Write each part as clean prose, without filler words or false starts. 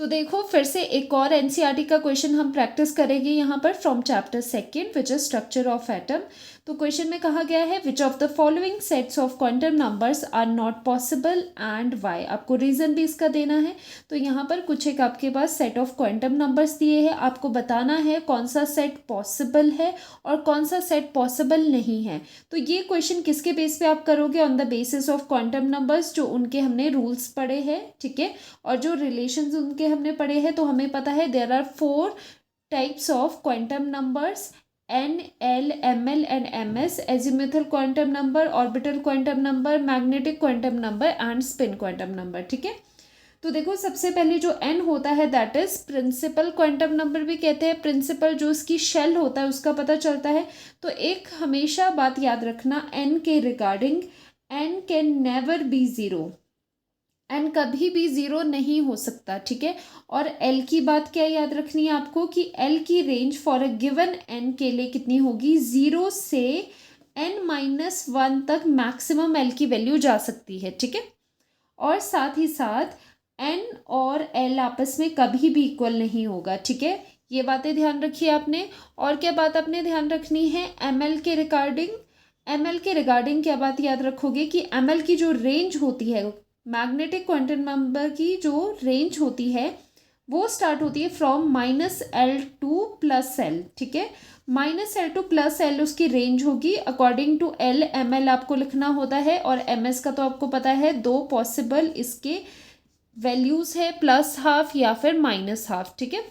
तो देखो फिर से एक और एनसीईआरटी का क्वेश्चन हम प्रैक्टिस करेंगे यहाँ पर from chapter second which is structure of atom. तो क्वेश्चन में कहा गया है which of the following sets of quantum numbers are not possible and why. आपको रीजन भी इसका देना है। तो यहाँ पर कुछ एक आपके पास सेट ऑफ क्वांटम नंबर्स दिए हैं, आपको बताना है कौन सा सेट पॉसिबल है और कौन सा सेट पॉसिबल नहीं है। तो ये क्वेश्चन किसके बेस पे आप करोगे? On the basis of quantum numbers, जो उनके हमने रूल्स पढ़े हैं, ठीक है, और जो रिलेशंस उनके हमने पढ़े हैं। तो हमें पता है there are 4 types of quantum numbers, n, l, m l and m s, azimuthal quantum number, orbital quantum number, magnetic quantum number and spin quantum number, ठीक है। तो देखो सबसे पहले जो एन होता है that is principal quantum number भी कहते हैं। प्रिंसिपल जो उसकी शेल होता है उसका पता चलता है। तो एक हमेशा बात याद रखना एन के regarding, n can never be zero, n कभी भी ज़ीरो नहीं हो सकता, ठीक है। और एल की बात क्या याद रखनी है आपको कि एल की range for a given an के लिए कितनी होगी? 0 से n-1 तक मैक्सिमम एल की वैल्यू जा सकती है, ठीक है। और साथ ही साथ एन और एल आपस में कभी भी इक्वल नहीं होगा, ठीक है। ये बातें ध्यान रखिए आपने। और क्या बात आपने ध्यान रखनी है? एम एल के रिगार्डिंग, एम एल के रिगार्डिंग क्या बात याद रखोगे कि एम एल की जो रेंज होती है, मैग्नेटिक क्वांटम नंबर की जो रेंज होती है वो स्टार्ट होती है फ्रॉम -L टू +L, ठीक है। -L टू +L उसकी रेंज होगी। अकॉर्डिंग टू L ml आपको लिखना होता है, और ms का तो आपको पता है, 2 पॉसिबल इसके वैल्यूज है, +½ या फिर -½ ठीक है।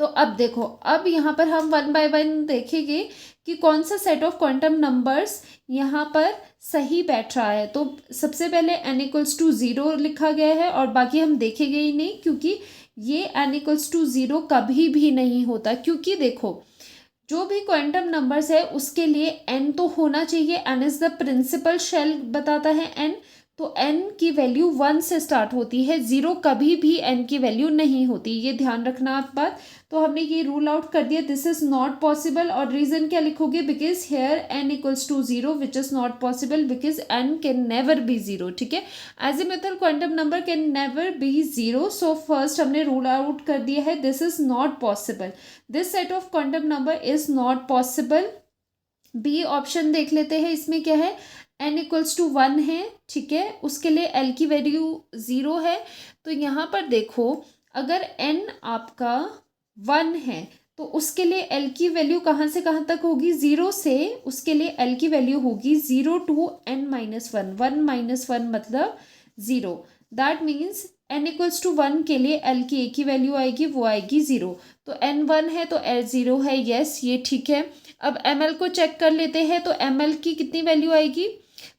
तो अब देखो, अब यहाँ पर हम 1 बाय 1 देखेंगे कि कौन सा सेट ऑफ क्वांटम नंबर्स यहाँ पर सही बैठ रहा है। तो सबसे पहले n=0 लिखा गया है, और बाकी हम देखेंगे ही नहीं, क्योंकि ये n=0 कभी भी नहीं होता। क्योंकि देखो जो भी क्वांटम नंबर्स है उसके लिए n तो होना चाहिए, n is the principal shell बताता है n। तो n की वैल्यू 1 से स्टार्ट होती है, 0 कभी भी n की वैल्यू नहीं होती, ये ध्यान रखना आप बात। तो हमने ये रूल आउट कर दिया, दिस इज नॉट पॉसिबल। और रीजन क्या लिखोगे? Because here n=0 which is not possible because n can never be zero, ठीक है। Azimuthal quantum number can never be zero. So first हमने रूल आउट कर दिया है, this is not possible, this set of quantum number is not possible. B option देख लेते हैं, इसमें क्या है? n=1 है, ठीक है, उसके लिए l की वैल्यू 0 है। तो यहाँ पर देखो, अगर n आपका 1 है तो उसके लिए l की वैल्यू कहाँ से कहाँ तक होगी? 0 से उसके लिए l की वैल्यू होगी 0 to n-1, 1-1 मतलब 0। दैट मीन्स n=1 के लिए l की एक ही वैल्यू आएगी, वो आएगी 0। तो n1 है तो l 0 है, यस ये ठीक है। अब ml को चेक कर लेते हैं, तो ml की कितनी वैल्यू आएगी?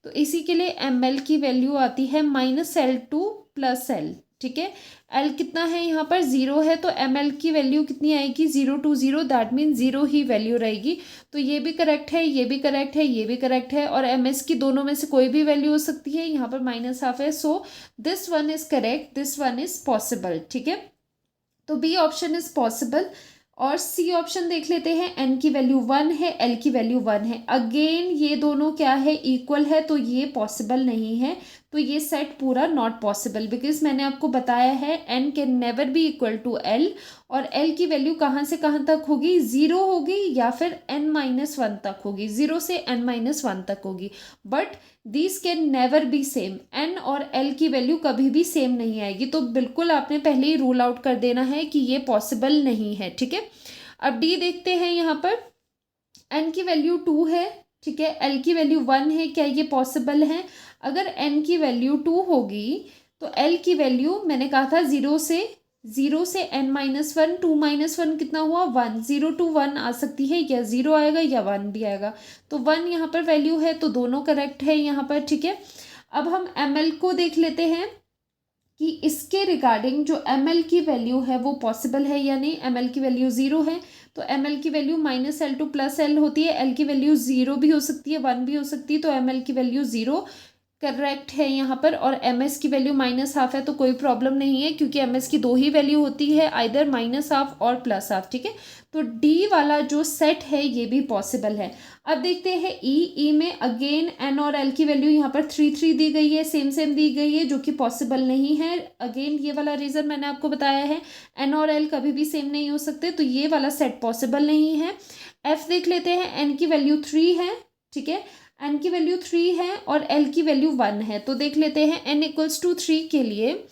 तो इसी के लिए ml की वैल्यू आती है -L टू +L, ठीक है। l कितना है यहाँ पर? 0 है, तो ml की वैल्यू कितनी आएगी? 0 to 0, that mean 0 he value रहेगी। तो ये भी करेक्ट है, ये भी करेक्ट है, ये भी करेक्ट है, और ms की दोनों में से कोई भी वैल्यू हो सकती है। यहाँ पर -½ है, so this one is correct, this one is possible, ठीक है। तो बी ऑप्शन इज पॉसिबल। और सी ऑप्शन देख लेते हैं, एन की वैल्यू 1 है, एल की वैल्यू 1 है। अगेन ये दोनों क्या है? इक्वल है, तो ये पॉसिबल नहीं है। तो ये सेट पूरा नॉट पॉसिबल, बिकॉज मैंने आपको बताया है n can never be equal to l, और एल की वैल्यू कहाँ से कहाँ तक होगी? 0 होगी या फिर n-1 तक होगी, 0 से n-1 तक होगी। But this can never B same, n और l की वैल्यू कभी भी सेम नहीं आएगी। तो बिल्कुल आपने पहले ही रूल आउट कर देना है कि ये पॉसिबल नहीं है, ठीक है। अब डी देखते हैं, यहाँ पर n की वैल्यू 2 है, ठीक है, l की वैल्यू 1 है, क्या ये पॉसिबल है? अगर n की वैल्यू 2 होगी तो l की वैल्यू मैंने कहा था 0 से n-1, 2-1 कितना हुआ? 1, 0 to 1 आ सकती है, या 0 आएगा या 1 भी आएगा। तो 1 यहाँ पर वैल्यू है, तो दोनों करेक्ट है यहाँ पर, ठीक है। अब हम ml को देख लेते हैं कि इसके रिगार्डिंग जो ml की वैल्यू है वो पॉसिबल है या नहीं। ml की वैल्यू 0 है, तो ml की वैल्यू -L टू +L होती है। l की वैल्यू 0 भी हो सकती है, 1 भी हो सकती है, तो ml की वैल्यू 0 करेक्ट है यहाँ पर, और एम एस की वैल्यू -½ है तो कोई प्रॉब्लम नहीं है, क्योंकि एम एस की 2 ही वैल्यू होती है, आइदर -½ और +½ ठीक है। तो डी वाला जो सेट है ये भी पॉसिबल है। अब देखते हैं ई में अगेन एन और एल की वैल्यू यहाँ पर 3 दी गई है, सेम दी गई है, जो कि पॉसिबल नहीं है। अगेन ये वाला रीज़न मैंने आपको बताया है, एन और एल कभी भी सेम नहीं हो सकते, तो ये वाला सेट पॉसिबल नहीं है। एफ देख लेते हैं, एन की वैल्यू 3 है, ठीक है, एन की वैल्यू 3 है और एल की वैल्यू 1 है। तो देख लेते हैं n = 3 के लिए,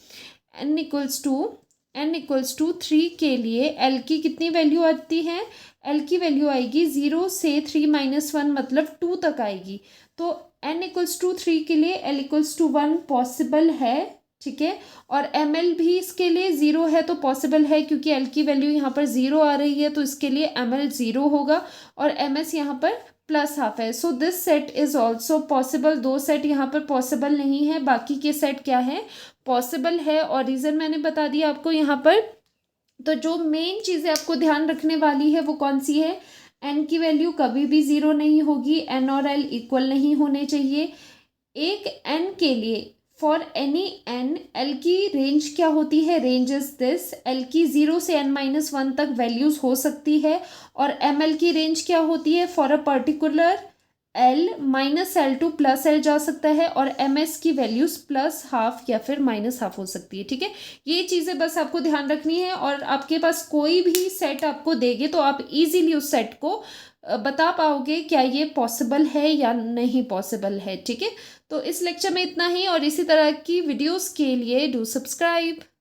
n = 3 के लिए एल की कितनी वैल्यू आती है, एल की वैल्यू आएगी 0 से 3 - 1 मतलब 2 तक आएगी। तो n = 3 के लिए l = 1 पॉसिबल है, ठीक है, और एम एल भी इसके लिए 0 है तो पॉसिबल है, क्योंकि एल की वैल्यू यहाँ पर 0 आ रही है, तो इसके लिए एम एल 0 होगा और एम एस यहाँ पर +½ है। So this set is also possible. 2 set यहाँ पर पॉसिबल नहीं है, बाकी के सेट क्या है, पॉसिबल है, और रीज़न मैंने बता दिया आपको यहाँ पर। तो जो मेन चीज़ें आपको ध्यान रखने वाली है वो कौन सी है, एन की वैल्यू कभी भी 0 नहीं होगी, एन और एल इक्वल नहीं होने चाहिए। एक एन के लिए, फॉर एनी एन, एल की रेंज क्या होती है, रेंज इज दिस, एल की 0 से n-1 तक वैल्यूज़ हो सकती है, और एम एल की रेंज क्या होती है, for a particular L -L to +L जा सकता है, और एम एस की वैल्यूज़ +½ या फिर -½ हो सकती है, ठीक है। ये चीज़ें बस आपको ध्यान रखनी है, और आपके पास कोई भी सेट आपको देंगे तो आप इजीली उस सेट को बता पाओगे क्या ये पॉसिबल है या नहीं पॉसिबल है, ठीक है। तो इस लेक्चर में इतना ही, और इसी तरह की वीडियोस के लिए डू सब्सक्राइब।